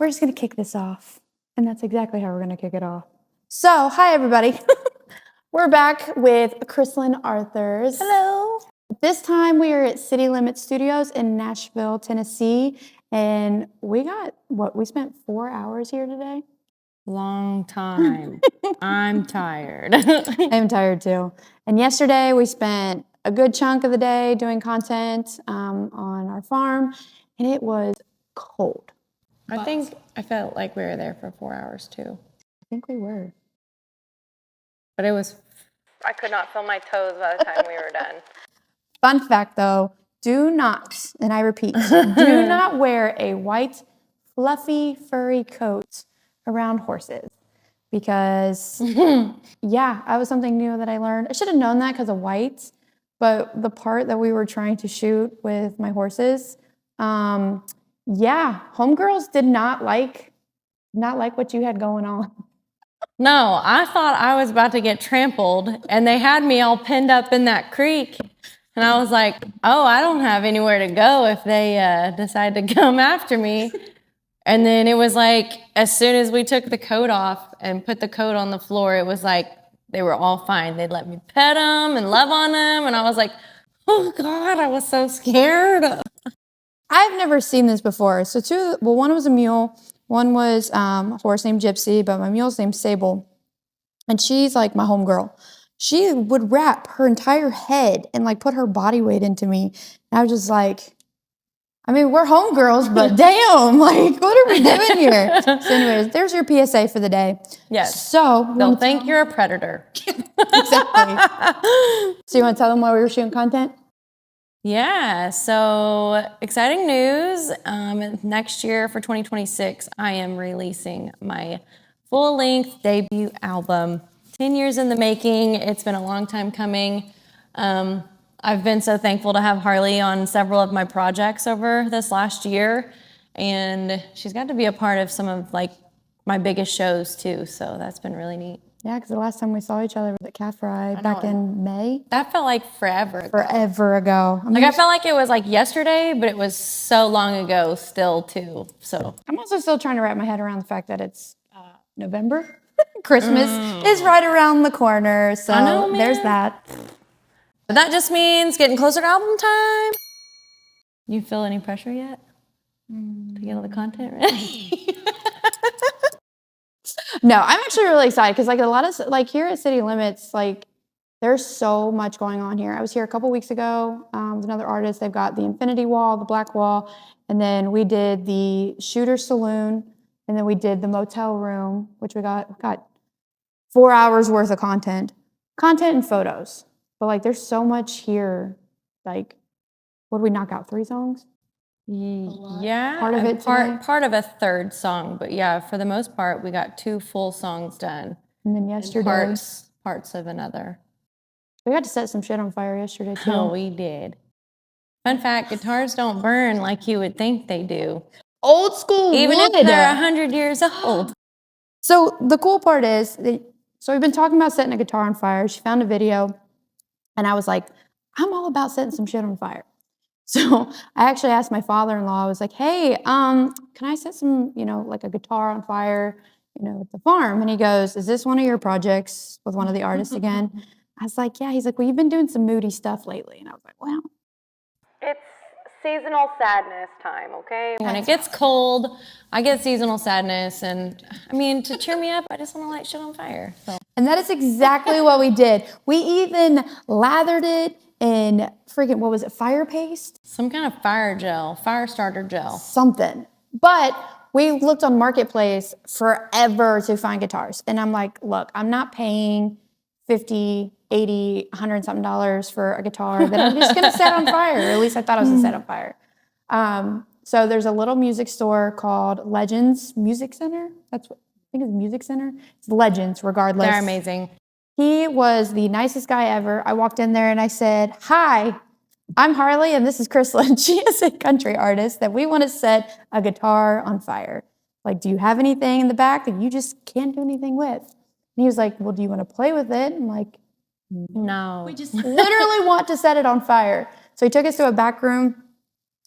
we're just going to kick this off. And that's exactly how we're going to kick it off. So, hi, everybody. We're back with Krislyn Arthur's. Hello. This time we are at City Limit Studios in Nashville, Tennessee. And we spent 4 hours here today. Long time. I'm tired. I'm tired too. And yesterday we spent a good chunk of the day doing content on our farm. And it was cold. I think I felt like we were there for 4 hours too. I think we were. But I could not feel my toes by the time we were done. Fun fact though, do not, and I repeat, do not wear a white, fluffy, furry coat around horses. Because, yeah, that was something new that I learned. I should have known that because of white, but the part that we were trying to shoot with my horses, homegirls did not like what you had going on. No, I thought I was about to get trampled, and they had me all pinned up in that creek. And I was like, oh, I don't have anywhere to go if they decide to come after me. And then it was like, as soon as we took the coat off and put the coat on the floor, it was like they were all fine. They'd let me pet them and love on them. And I was like, oh, God, I was so scared. I've never seen this before. So one was a mule. One was a horse named Gypsy, but my mule's named Sable. And she's like my homegirl. She would wrap her entire head and like put her body weight into me. And I was just like, I mean, we're homegirls, but damn, like, what are we doing here? So anyways, there's your PSA for the day. Yes. So don't think you're a predator. Exactly. So you want to tell them why we were shooting content? Yeah, so exciting news. Next year for 2026, I am releasing my full-length debut album. 10 years in the making. It's been a long time coming. I've been so thankful to have Harley on several of my projects over this last year, and she's got to be a part of some of like my biggest shows too, so that's been really neat. Yeah, because the last time we saw each other was at Calf Ride back in May. That felt like forever ago. Forever ago. I mean, I felt like it was like yesterday, but it was so long ago still too. So I'm also still trying to wrap my head around the fact that it's November. Christmas is right around the corner, so I know, man. There's that. But that just means getting closer to album time. You feel any pressure yet to get all the content ready? No, I'm actually really excited because like a lot of like here at City Limits, like there's so much going on here. I was here a couple weeks ago with another artist. They've got the Infinity Wall, the Black Wall, and then we did the Shooter Saloon, and then we did the Motel Room, which we got 4 hours worth of content and photos. But like there's so much here. Like, what did we knock out? 3 songs? Yeah, part of it part of a third song, but yeah, for the most part, we got 2 full songs done. And then yesterday, and parts of another. We got to set some shit on fire yesterday too. Oh, we did. Fun fact: guitars don't burn like you would think they do. Old school, even wood. if they're 100 years old. So the cool part is, so we've been talking about setting a guitar on fire. She found a video, and I was like, I'm all about setting some shit on fire. So I actually asked my father-in-law, I was like, hey, can I set some, like a guitar on fire, at the farm? And he goes, is this one of your projects with one of the artists again? I was like, yeah. He's like, well, you've been doing some moody stuff lately. And I was like, well. It's seasonal sadness time, okay? When it gets cold, I get seasonal sadness. And I mean, to cheer me up, I just want to light shit on fire. So. And that is exactly what we did. We even lathered it in freaking, what was it, fire paste? Some kind of fire starter gel. Something. But we looked on Marketplace forever to find guitars. And I'm like, look, I'm not paying $50, $80, $100 and something for a guitar that I'm just going to set on fire. Or at least I thought I was going to set on fire. So there's a little music store called Legends Music Center. I think it's Music Center. It's Legends, regardless. They're amazing. He was the nicest guy ever. I walked in there and I said, hi, I'm Harley and this is Krislyn. She is a country artist that we want to set a guitar on fire. Like, do you have anything in the back that you just can't do anything with? And he was like, well, do you want to play with it? I'm like, no. We just literally want to set it on fire. So he took us to a back room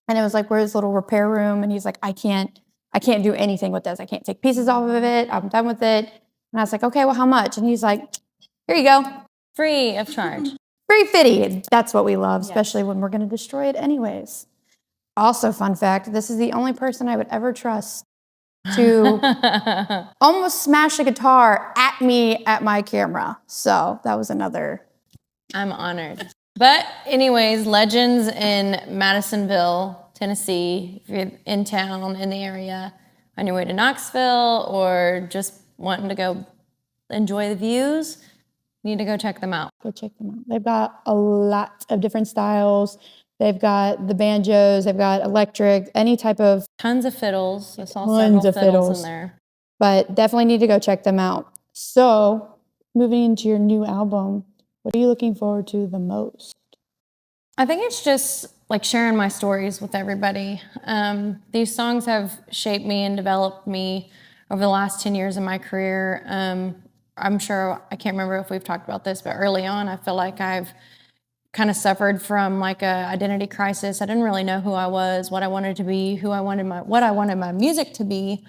and it was like, where's this little repair room? And he's like, I can't I can't do anything with this. I can't take pieces off of it. I'm done with it. And I was like, okay, well, how much? And he's like, here you go. Free of charge. Free fitty. That's what we love, especially when we're going to destroy it anyways. Also, fun fact, this is the only person I would ever trust to almost smash a guitar at me at my camera. So that was another. I'm honored. But anyways, Legends in Madisonville, Tennessee. If you're in town, in the area, on your way to Knoxville, or just wanting to go enjoy the views, you need to go check them out. Go check them out. They've got a lot of different styles. They've got the banjos. They've got electric, any type of. Tons of fiddles. I saw Tons several of fiddles in there. But definitely need to go check them out. So, moving into your new album, what are you looking forward to the most? I think it's just like sharing my stories with everybody. These songs have shaped me and developed me over the last 10 years of my career. I'm sure, I can't remember if we've talked about this, but early on, I feel like I've kind of suffered from like a identity crisis. I didn't really know who I was, what I wanted to be, what I wanted my music to be.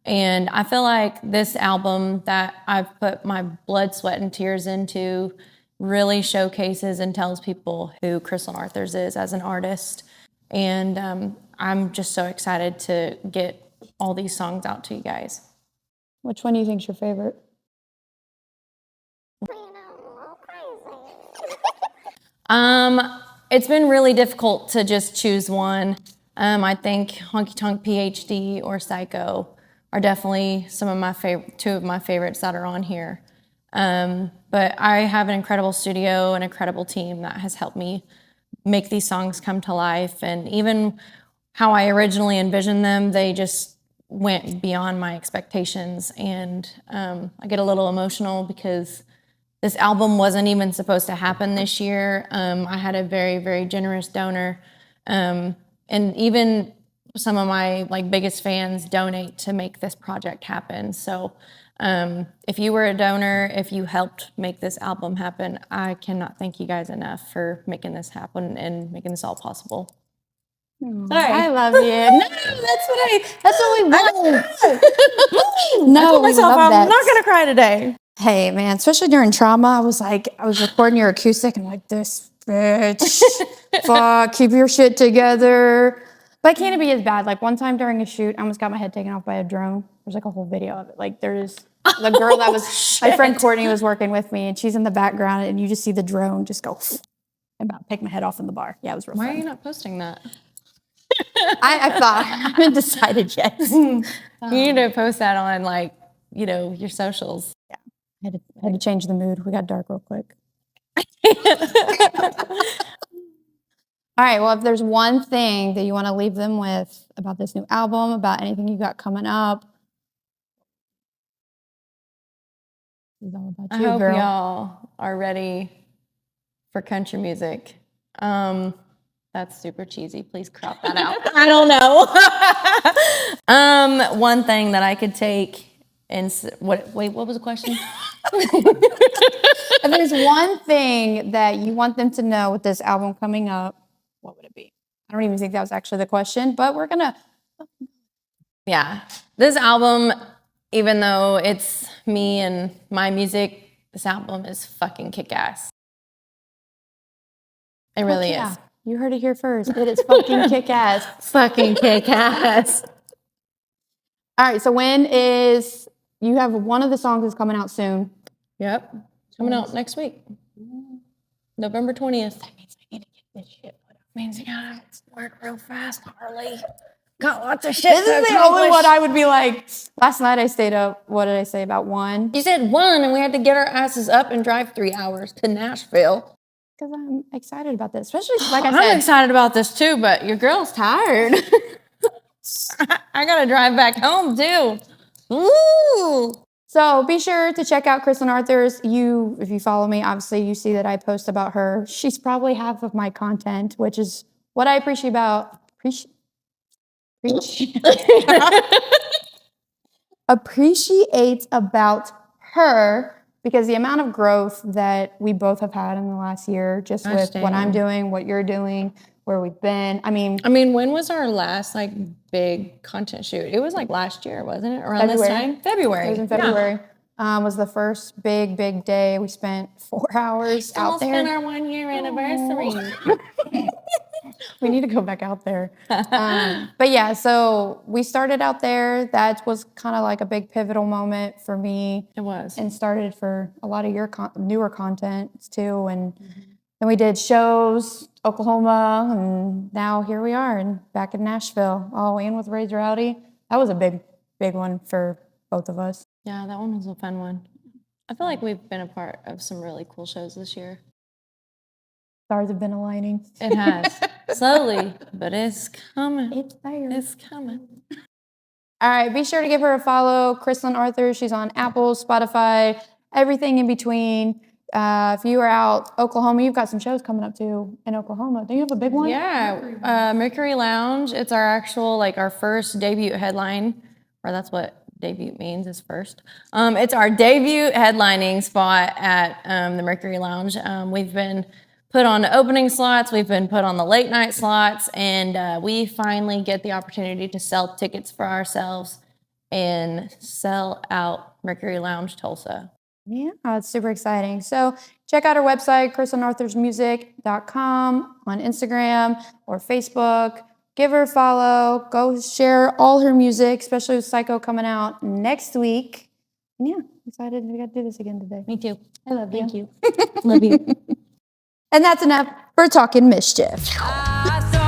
And I feel like this album that I've put my blood, sweat, and tears into really showcases and tells people who Krislyn Arthur is as an artist. And I'm just so excited to get all these songs out to you guys. Which one do you think is your favorite? It's been really difficult to just choose one. I think Honky Tonk PhD or Psycho are definitely some of my two of my favorites that are on here. But I have an incredible studio, an incredible team that has helped me make these songs come to life. And even how I originally envisioned them, they just went beyond my expectations. And I get a little emotional because this album wasn't even supposed to happen this year. I had a very, very generous donor. And even some of my like biggest fans donate to make this project happen. So if you were a donor, if you helped make this album happen, I cannot thank you guys enough for making this happen and making this all possible. Sorry. I love you. No, that's what we want. No, I told myself we love I'm that. not gonna cry today. Hey man, especially during trauma, I was recording your acoustic and like, this bitch, fuck, keep your shit together. But can't it be as bad? Like one time during a shoot, I almost got my head taken off by a drone. There's like a whole video of it. Like there's the girl that was, my friend Courtney was working with me and she's in the background and you just see the drone just go and about pick my head off in the bar. Yeah, it was real Why fun. are you not posting that? I thought, I haven't decided yet. You need to post that on like, your socials. Yeah, I had to change the mood. We got dark real quick. All right, well, if there's one thing that you want to leave them with about this new album, about anything you got coming up, it's all about you, I hope girl. y'all are ready for country music. That's super cheesy. Please crop that out. I don't know. One thing that I could take and what was the question? If there's one thing that you want them to know with this album coming up, what would it be? I don't even think that was actually the question, but we're gonna. Yeah, this album, even though it's me and my music, this album is fucking kick-ass. It really is. You heard it here first. It is fucking kick-ass. Fucking kick-ass. All right, so you have one of the songs is coming out soon. Yep. Coming out next week. November 20th. That means I need to get this shit put up. Means you gotta work real fast, Harley. Got lots of shit. This is the only one I would be like, last night I stayed up, what did I say, about 1? You said 1, and we had to get our asses up and drive 3 hours to Nashville. Because I'm excited about this, especially like I said. I'm excited about this too, but your girl's tired. I gotta drive back home too. Ooh. So be sure to check out Krislyn Arthur's. If you follow me, obviously you see that I post about her. She's probably half of my content, which is what I appreciates about her, because the amount of growth that we both have had in the last year, just with what I'm doing, what you're doing, where we've been. I mean, when was our last like big content shoot? It was like last year, wasn't it? Around this February. time? February. It was in February. Was the first big day. We spent 4 hours out there. Almost been our 1 year anniversary. We need to go back out there. But yeah, so we started out there. That was kind of like a big pivotal moment for me. It was. And started for a lot of your newer content too. And then we did shows, Oklahoma, and now here we are and back in Nashville. Oh, and with Raise Rowdy. That was a big one for both of us. Yeah, that one was a fun one. I feel like we've been a part of some really cool shows this year. Stars have been aligning. It has. Slowly, but it's coming. It's there. It's coming. All right, be sure to give her a follow. Krislyn Arthur, she's on Apple, Spotify, everything in between. If you are out Oklahoma, you've got some shows coming up too in Oklahoma. Do you have a big one? Yeah, Mercury Lounge. It's our actual, like our first debut headline, or that's what debut means is first. It's our debut headlining spot at the Mercury Lounge. We've been put on the opening slots, we've been put on the late night slots, and we finally get the opportunity to sell tickets for ourselves and sell out Mercury Lounge Tulsa. Yeah, it's super exciting. So check out our website, KrislynArthursmusic.com, on Instagram or Facebook. Give her a follow. Go share all her music, especially with Psycho coming out next week. And yeah, excited we got to do this again today. Me too. I love you. Thank you. Love you. And that's enough for Talking Mischief. I saw